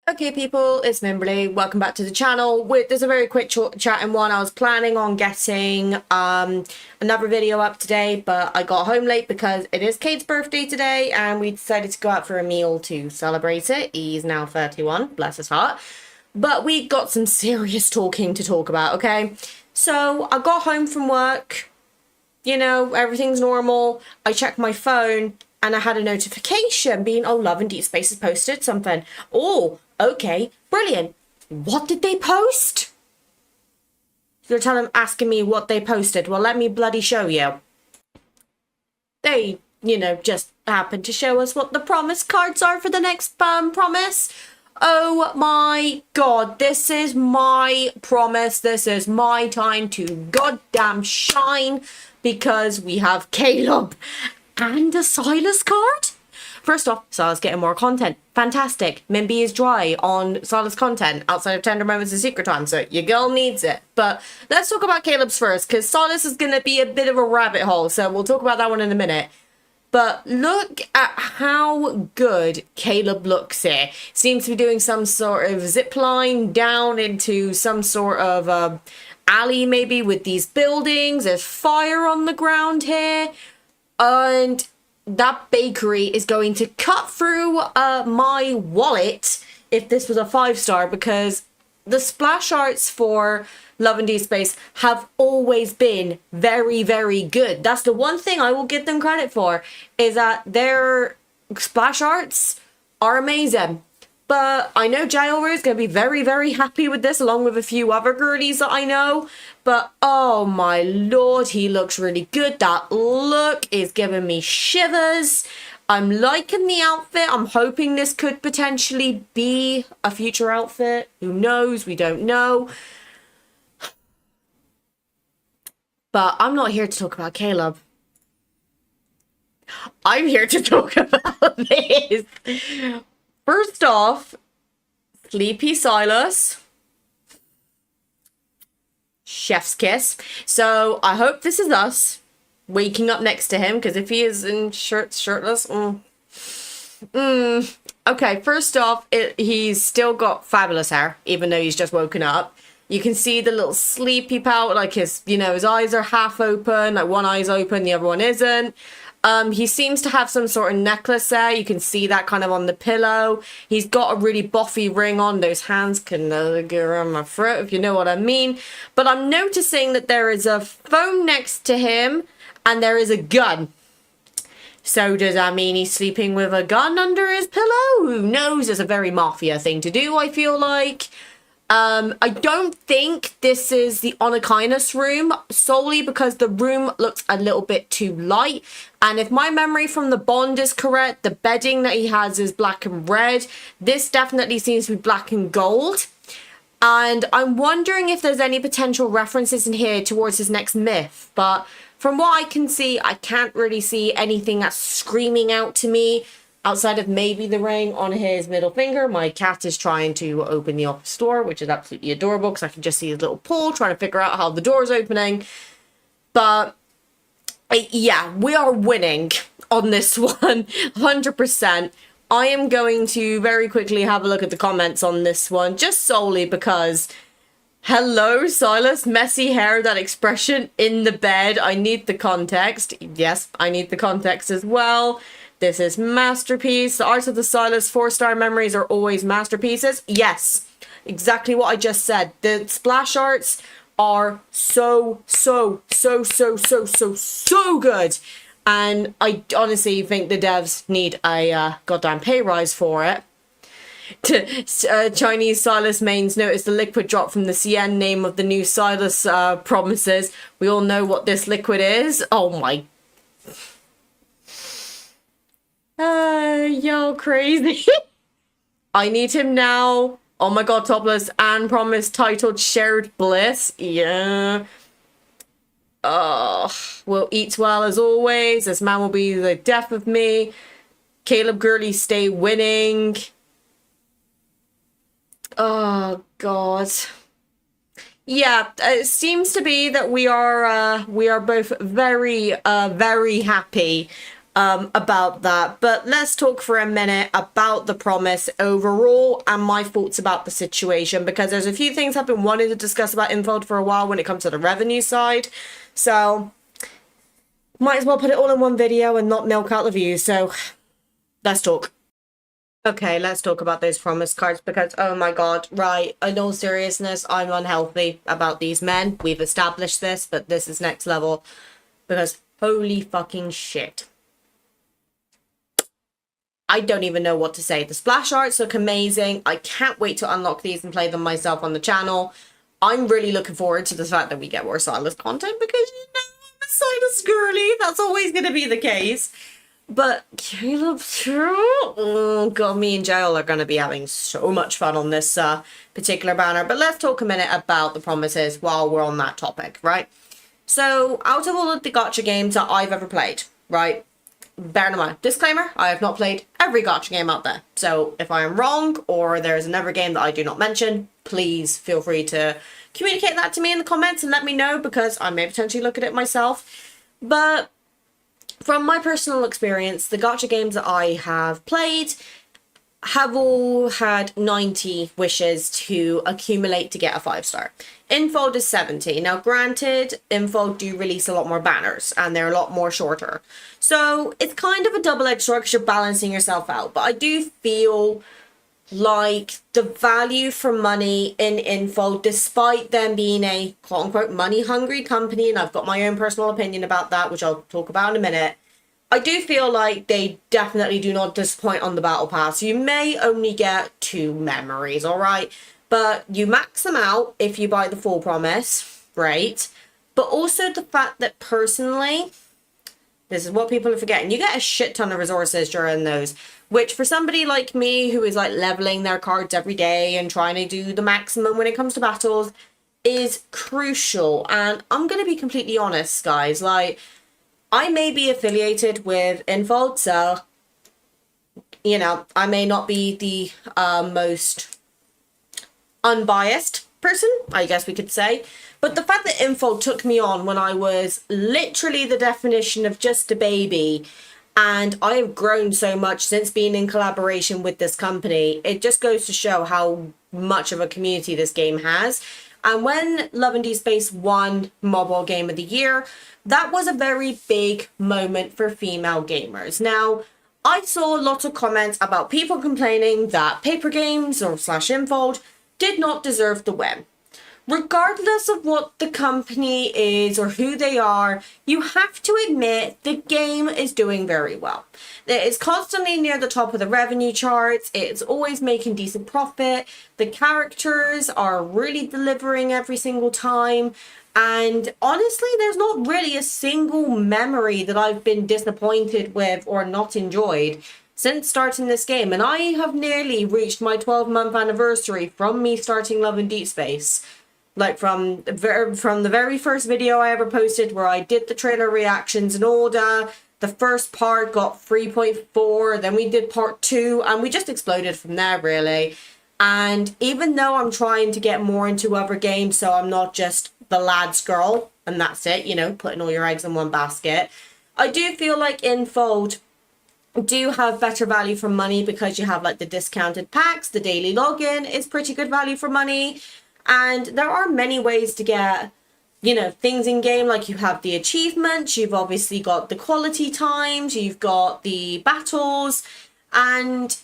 Okay people, it's Mimberly. Welcome back to the channel. There's a very quick chat in one. I was planning on getting another video up today, but I got home late because it is Kate's birthday today and we decided to go out for a meal to celebrate it. He's now 31, bless his heart. But we got some serious talking to talk about, okay? So I got home from work, you know, everything's normal. I checked my phone and I had a notification being, oh, Love and Deepspace has posted something. Oh, okay, brilliant. What did they post? You're asking me what they posted. Well, let me bloody show you. They, just happened to show us what the promise cards are for the next promise. Oh my god, this is my promise. This is my time to goddamn shine because we have Caleb and a Silas card. First off, Silas getting more content. Fantastic. Mimby is dry on Silas content outside of Tender Moments and Secret Time, so your girl needs it. But let's talk about Caleb's first, because Silas is going to be a bit of a rabbit hole, so we'll talk about that one in a minute. But look at how good Caleb looks here. Seems to be doing some sort of zip line down into some sort of alley maybe with these buildings. There's fire on the ground here. And that bakery is going to cut through my wallet if this was a 5-star, because the splash arts for Love and Deepspace have always been very, very good. That's the one thing I will give them credit for, is that their splash arts are amazing. But I know Jailra is going to be very, very happy with this, along with a few other girlies that I know. But, oh my lord, he looks really good. That look is giving me shivers. I'm liking the outfit. I'm hoping this could potentially be a future outfit. Who knows? We don't know. But I'm not here to talk about Caleb. I'm here to talk about this. First off, Sleepy Silas. Chef's kiss. So I hope this is us waking up next to him, because if he is in shirtless, Okay, first off, he's still got fabulous hair, even though he's just woken up. You can see the little sleepy pout, like his eyes are half open, like one eye's open, the other one isn't. He seems to have some sort of necklace there. You can see that kind of on the pillow. He's got a really boffy ring on. Those hands can go around my throat, if you know what I mean. But I'm noticing that there is a phone next to him and there is a gun. So does that mean he's sleeping with a gun under his pillow? Who knows? It's a very mafia thing to do, I feel like. I don't think this is the Onakainas room, solely because the room looks a little bit too light. And if my memory from the Bond is correct, the bedding that he has is black and red. This definitely seems to be black and gold. And I'm wondering if there's any potential references in here towards his next myth. But from what I can see, I can't really see anything that's screaming out to me. Outside of maybe the ring on his middle finger. My cat is trying to open the office door, which is absolutely adorable because I can just see his little paw trying to figure out how the door is opening. But yeah, we are winning on this one, 100%. I am going to very quickly have a look at the comments on this one, just solely because, hello, Silas, messy hair, that expression in the bed. I need the context. Yes, I need the context as well. This is masterpiece. The art of the Silas 4-star memories are always masterpieces. Yes, exactly what I just said. The splash arts are so good. And I honestly think the devs need a goddamn pay rise for it. Chinese Silas mains notice the liquid drop from the CN name of the new Silas promises. We all know what this liquid is. Oh my. Y'all crazy. I need him now. Oh my god, topless and promise titled Shared Bliss. Yeah. Will eat well as always. This man will be the death of me. Caleb Gurley stay winning. Oh god. Yeah, it seems to be that we are both very happy about that. But let's talk for a minute about the promise overall and my thoughts about the situation, because there's a few things I've been wanting to discuss about Infold for a while when it comes to the revenue side. So might as well put it all in one video and not milk out the views. So let's talk. Okay, let's talk about those promise cards, because oh my god, right, in all seriousness, I'm unhealthy about these men. We've established this, but this is next level, because holy fucking shit. I don't even know what to say. The splash arts look amazing. I can't wait to unlock these and play them myself on the channel. I'm really looking forward to the fact that we get more Silas content, because you know I'm a Silas girly. That's always going to be the case. But Caleb, oh god, me and Jael are going to be having so much fun on this particular banner. But let's talk a minute about the promises while we're on that topic, right? So out of all of the gacha games that I've ever played, right? Bear in mind, disclaimer, I have not played every gacha game out there. So if I am wrong or there's another game that I do not mention, please feel free to communicate that to me in the comments and let me know, because I may potentially look at it myself. But from my personal experience, the gacha games that I have played have all had 90 wishes to accumulate to get a 5-star. Infold is 70. Now granted, Infold do release a lot more banners and they're a lot more shorter. So it's kind of a double-edged sword because you're balancing yourself out. But I do feel like the value for money in Infold, despite them being a quote-unquote money-hungry company, and I've got my own personal opinion about that, which I'll talk about in a minute, I do feel like they definitely do not disappoint on the battle pass. You may only get 2 memories, alright? But you max them out if you buy the full promise, right? But also the fact that personally, this is what people are forgetting, you get a shit ton of resources during those, which for somebody like me who is like leveling their cards every day and trying to do the maximum when it comes to battles is crucial. And I'm going to be completely honest, guys, like, I may be affiliated with Infold, so, you know, I may not be the most unbiased person, I guess we could say. But the fact that Infold took me on when I was literally the definition of just a baby, and I have grown so much since being in collaboration with this company, it just goes to show how much of a community this game has. And when Love and Deepspace won Mobile Game of the Year, that was a very big moment for female gamers. Now, I saw lots of comments about people complaining that paper games or /Infold did not deserve the win. Regardless of what the company is or who they are, you have to admit the game is doing very well. It is constantly near the top of the revenue charts. It's always making decent profit. The characters are really delivering every single time. And honestly, there's not really a single memory that I've been disappointed with or not enjoyed since starting this game. And I have nearly reached my 12-month anniversary from me starting Love and Deepspace. Like from the very first video I ever posted, where I did the trailer reactions in order. The first part got 3.4, then we did part 2, and we just exploded from there, really. And even though I'm trying to get more into other games, so I'm not just the lad's girl, and that's it, you know, putting all your eggs in one basket, I do feel like Infold do have better value for money, because you have like the discounted packs, the daily login is pretty good value for money. And there are many ways to get, you know, things in game. Like you have the achievements, you've obviously got the quality times, you've got the battles. And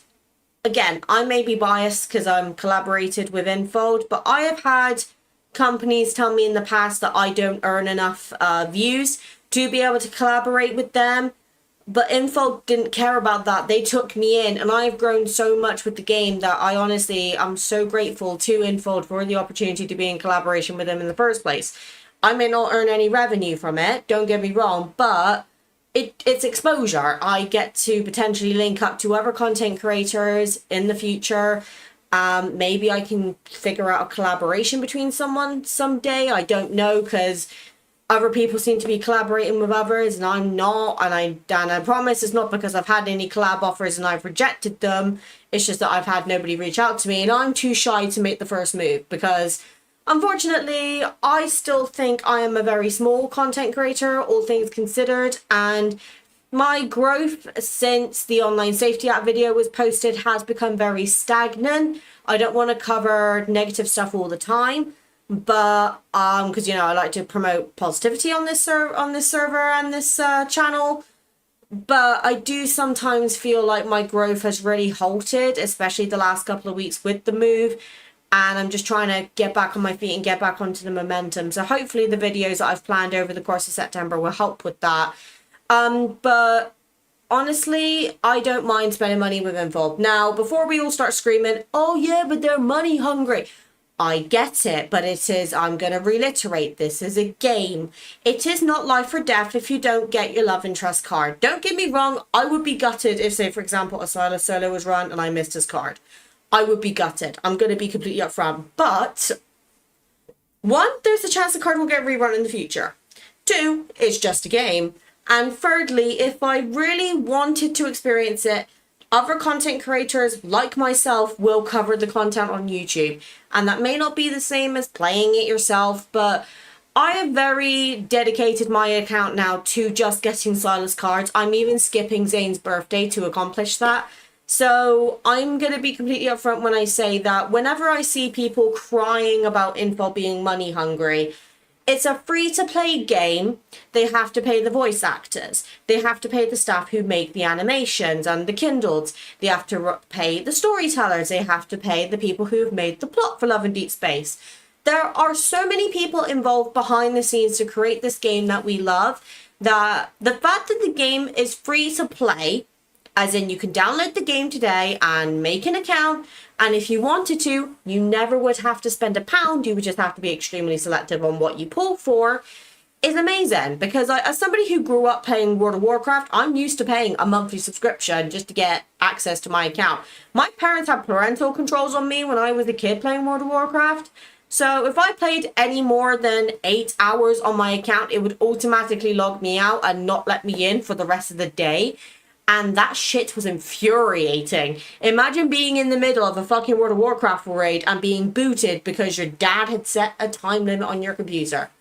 again, I may be biased because I'm collaborated with Infold, but I have had companies tell me in the past that I don't earn enough views to be able to collaborate with them. But Infold didn't care about that. They took me in, and I've grown so much with the game that I honestly, I'm so grateful to Infold for the opportunity to be in collaboration with them in the first place. I may not earn any revenue from it, don't get me wrong, but it's exposure. I get to potentially link up to other content creators in the future. Maybe I can figure out a collaboration between someone someday. I don't know, because other people seem to be collaborating with others and I'm not, and I promise it's not because I've had any collab offers and I've rejected them. It's just that I've had nobody reach out to me, and I'm too shy to make the first move, because unfortunately I still think I am a very small content creator, all things considered, and My growth since the online safety app video was posted has become very stagnant. I don't want to cover negative stuff all the time, but because I like to promote positivity on this server and this channel. But I do sometimes feel like my growth has really halted, especially the last couple of weeks with the move. And I'm just trying to get back on my feet and get back onto the momentum. So hopefully the videos that I've planned over the course of September will help with that. But honestly, I don't mind spending money with Infold. Now, before we all start screaming, oh yeah, but they're money hungry. I get it, but I'm going to reiterate, this is a game. It is not life or death if you don't get your love and trust card. Don't get me wrong, I would be gutted if, say, for example, a solo was run and I missed his card. I would be gutted. I'm going to be completely upfront. But, one, there's a chance the card will get rerun in the future. Two, it's just a game. And thirdly, if I really wanted to experience it, other content creators like myself will cover the content on YouTube. And that may not be the same as playing it yourself, but I have very dedicated my account now to just getting Silas cards. I'm even skipping Zane's birthday to accomplish that. So I'm going to be completely upfront when I say that whenever I see people crying about Infold being money hungry, it's a free-to-play game. They have to pay the voice actors. They have to pay the staff who make the animations and the Kindles. They have to pay the storytellers. They have to pay the people who have made the plot for Love and Deepspace. There are so many people involved behind the scenes to create this game that we love, that the fact that the game is free to play, as in you can download the game today and make an account, and if you wanted to, you never would have to spend £1, you would just have to be extremely selective on what you pull for, is amazing. Because as somebody who grew up playing World of Warcraft, I'm used to paying a monthly subscription just to get access to my account. My parents had parental controls on me when I was a kid playing World of Warcraft. So if I played any more than 8 hours on my account, it would automatically log me out and not let me in for the rest of the day. And that shit was infuriating. Imagine being in the middle of a fucking World of Warcraft raid and being booted because your dad had set a time limit on your computer.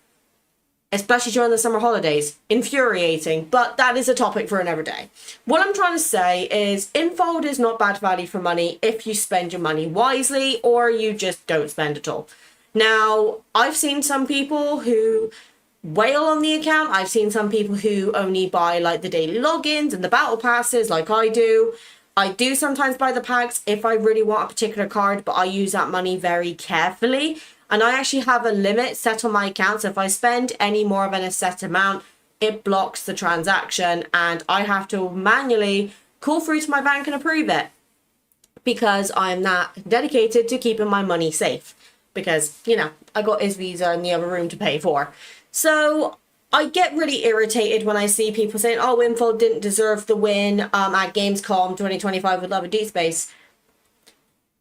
Especially during the summer holidays. Infuriating, but that is a topic for another day. What I'm trying to say is Infold is not bad value for money if you spend your money wisely or you just don't spend at all. Now, I've seen some people who whale on the account. I've seen some people who only buy like the daily logins and the battle passes like I do. I do sometimes buy the packs if I really want a particular card, but I use that money very carefully. And I actually have a limit set on my account. So if I spend any more than a set amount, it blocks the transaction and I have to manually call through to my bank and approve it, because I'm that dedicated to keeping my money safe. Because, I got his visa in the other room to pay for. So I get really irritated when I see people saying, oh, Infold didn't deserve the win at Gamescom 2025 with Love and Deepspace.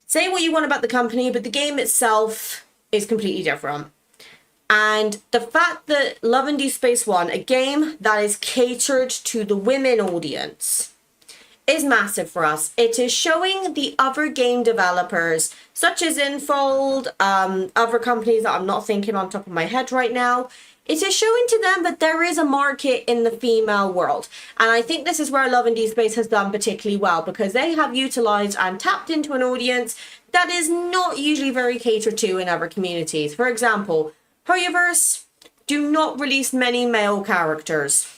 Say what you want about the company, but the game itself is completely different. And the fact that Love and Deepspace won, a game that is catered to the women audience, is massive for us. It is showing the other game developers, such as Infold, other companies that I'm not thinking on top of my head right now. It is showing to them that there is a market in the female world. And I think this is where Love and Deepspace has done particularly well, because they have utilized and tapped into an audience that is not usually very catered to in other communities. For example, Hoyoverse do not release many male characters.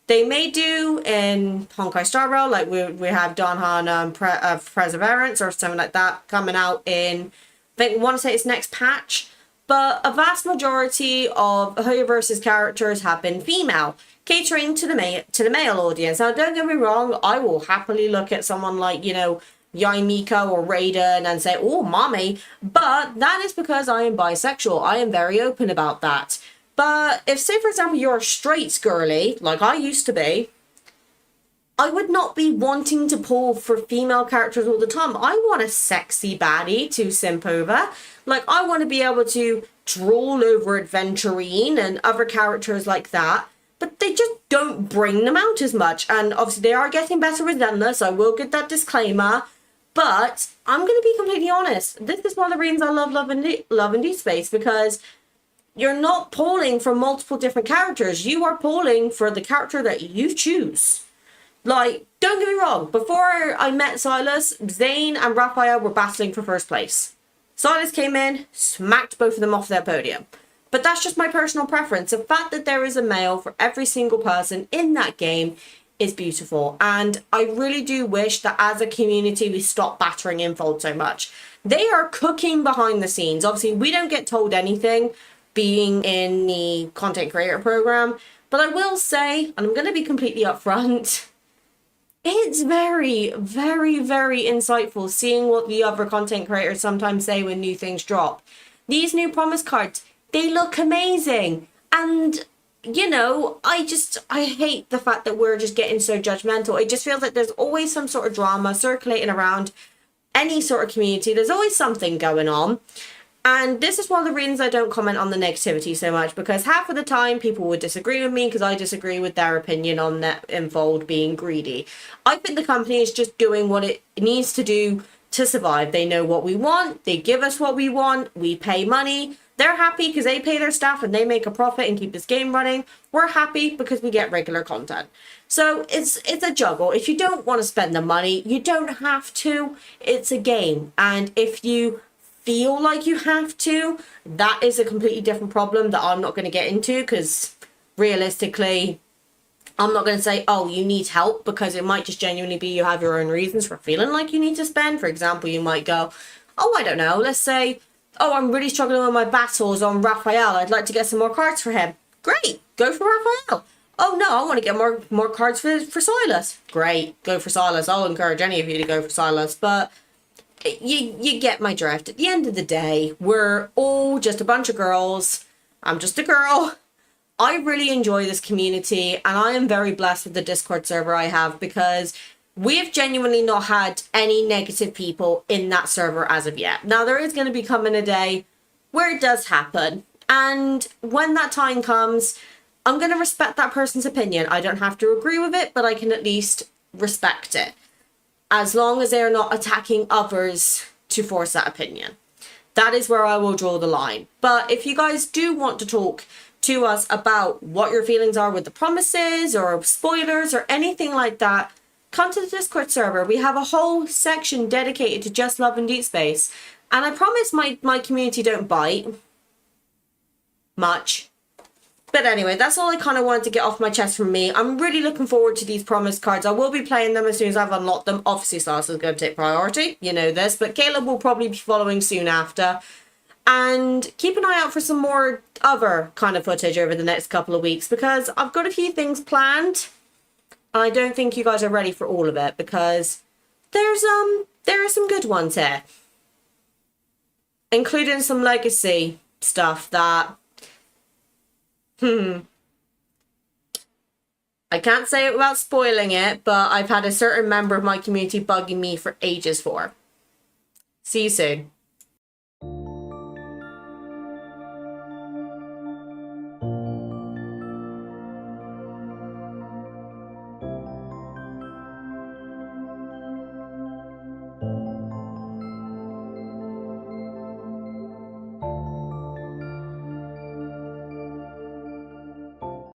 They may do in Honkai Star Rail, like we have Donhan Perseverance or something like that coming out in, I want to say it's next patch. But a vast majority of Hoyoverse's characters have been female, catering to the male audience. Now, don't get me wrong, I will happily look at someone like, Yaimiko or Raiden and say, oh, mommy. But that is because I am bisexual. I am very open about that. But if, say, for example, you're a straight girly, like I used to be, I would not be wanting to pull for female characters all the time. I want a sexy baddie to simp over. Like, I want to be able to drool over Adventurine and other characters like that. But they just don't bring them out as much. And obviously, they are getting better with Endless. I will get that disclaimer. But I'm going to be completely honest. This is one of the reasons I love and Deepspace, because you're not polling for multiple different characters. You are polling for the character that you choose. Like, don't get me wrong, before I met Silas, Zane and Raphael were battling for first place. Silas came in, smacked both of them off their podium. But that's just my personal preference. The fact that there is a male for every single person in that game is beautiful. And I really do wish that as a community we stop battering Infold so much. They are cooking behind the scenes. Obviously, we don't get told anything being in the content creator program. But I will say, and I'm going to be completely upfront, it's very, very, very insightful seeing what the other content creators sometimes say when new things drop. These new promise cards, they look amazing. And, you know, I hate the fact that we're just getting so judgmental. It just feels like there's always some sort of drama circulating around any sort of community. There's always something going on. And this is one of the reasons I don't comment on the negativity so much, because half of the time people would disagree with me because I disagree with their opinion on that Infold being greedy. I think the company is just doing what it needs to do to survive. They know what we want. They give us what we want. We pay money. They're happy because they pay their staff and they make a profit and keep this game running. We're happy because we get regular content. So it's a juggle. If you don't want to spend the money, you don't have to. It's a game. And if you feel like you have to, that is a completely different problem that I'm not going to get into, because realistically I'm not going to say, oh, you need help, because it might just genuinely be you have your own reasons for feeling like you need to spend. For example, you might go, oh, I don't know, let's say, oh, I'm really struggling with my battles on Raphael, I'd like to get some more cards for him. Great, go for Raphael. Oh no, I want to get more cards for Silas. Great, go for Silas. I'll encourage any of you to go for Silas. But you get my drift. At the end of the day, we're all just a bunch of girls. I'm just a girl. I really enjoy this community, and I am very blessed with the Discord server I have, because we have genuinely not had any negative people in that server as of yet. Now, there is going to be coming a day where it does happen, and when that time comes, I'm going to respect that person's opinion. I don't have to agree with it, but I can at least respect it, as long as they're not attacking others to force that opinion. That is where I will draw the line. But if you guys do want to talk to us about what your feelings are with the promises or spoilers or anything like that, come to the Discord server. We have a whole section dedicated to just love and Deepspace. And I promise my community don't bite much. But anyway, that's all I kind of wanted to get off my chest from me. I'm really looking forward to these promise cards. I will be playing them as soon as I've unlocked them. Obviously, Silas is going to take priority. You know this. But Caleb will probably be following soon after. And keep an eye out for some more other kind of footage over the next couple of weeks, because I've got a few things planned. And I don't think you guys are ready for all of it, because there are some good ones here. Including some legacy stuff that... I can't say it without spoiling it, but I've had a certain member of my community bugging me for ages for. See you soon.